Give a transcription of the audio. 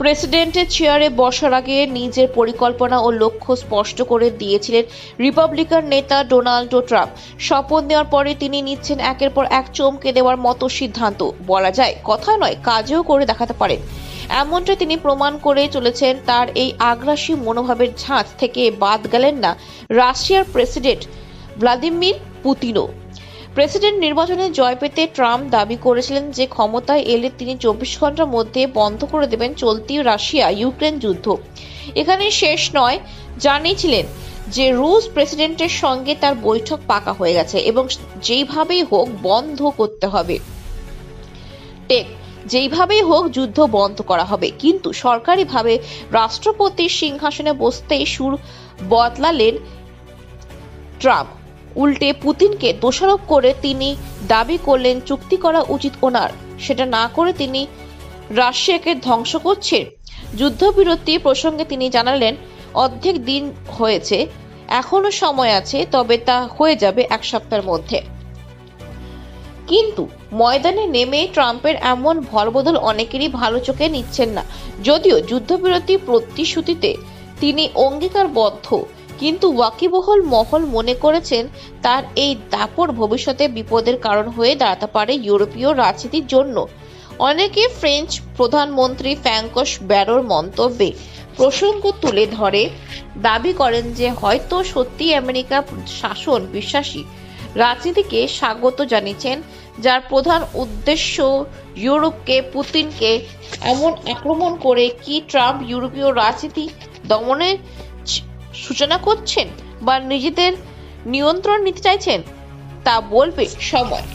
প্রেসিডেন্টের চেয়ারে বসার আগে নিজের পরিকল্পনা ও লক্ষ্য স্পষ্ট করে দিয়েছিলেন রিপাবলিকান নেতা ডোনাল্ড ট্রাম্প। শপথ নেওয়ার পরে তিনি নিচ্ছেন একের পর এক চমকে দেওয়ার মতো সিদ্ধান্ত। বলা যায়, কথা নয়, কাজেও করে দেখাতে পারেন। এমনটা তিনি প্রমাণ করে চলেছেন। তার এই আগ্রাসী মনোভাবের ঝাঁজ থেকে বাদ গেলেন না রাশিয়ার প্রেসিডেন্ট ভ্লাদিমির পুতিনও। প্রেসিডেন্ট নির্বাচনে জয় পেতে ট্রাম্প দাবি করেছিলেন যে ক্ষমতায় এলে তিনি 24 ঘন্টার মধ্যে বন্ধ করে দেবেন চলতি রাশিয়া ইউক্রেন যুদ্ধ। এখানে শেষ নয়, জানিয়েছিলেন যে রুশ প্রেসিডেন্টের সঙ্গে তার বৈঠক পাকা হয়ে গেছে এবং যেইভাবেই হোক বন্ধ করতে হবে। যেইভাবেই হোক যুদ্ধ বন্ধ করা হবে। কিন্তু সরকারিভাবে রাষ্ট্রপতির সিংহাসনে বসতেই সুর বদলালেন ট্রাম্প। উল্টে পুতিনকে দোষারোপ করে তিনি দাবি করলেন চুক্তি করা উচিত ওনার, সেটা না করে তিনি রাশিয়াকে ধ্বংস করছেন। যুদ্ধবিরতি প্রসঙ্গে তিনি জানালেন, অর্ধেক দিন হয়েছে, এখনো সময় আছে, তবে তা হয়ে যাবে এক সপ্তাহের মধ্যে। কিন্তু ময়দানে নেমে ট্রাম্পের এমন ভরবদল অনেকেরই ভালো চোখে নিচ্ছেন না। যদিও যুদ্ধবিরতি প্রতিশ্রুতিতে তিনি অঙ্গীকারবদ্ধ, কিন্তু ওয়াকিবহল মহল মনে করেছেন তার এই দাপট ভবিষ্যতে বিপদের কারণ হয়ে দাঁড়াতে পারে ইউরোপীয় রাজনীতির জন্য। অনেকে ফ্রেঞ্চ প্রধানমন্ত্রী ফ্রাঙ্কোস ব্যারোর মন্তব্যে প্রসঙ্গ তুলে ধরে দাবি করেন যে হয়তো সত্যি আমেরিকা শাসন বিশ্বাসী রাজনীতিকে স্বাগত জানিয়েছেন, যার প্রধান উদ্দেশ্য ইউরোপকে পুতিনকে এমন আক্রমণ করে কি ট্রাম্প ইউরোপীয় রাজনীতি দমনের সূচনা করছেন বা নিজেদের নিয়ন্ত্রণ নিতে চাইছেন তা বলবে সময়।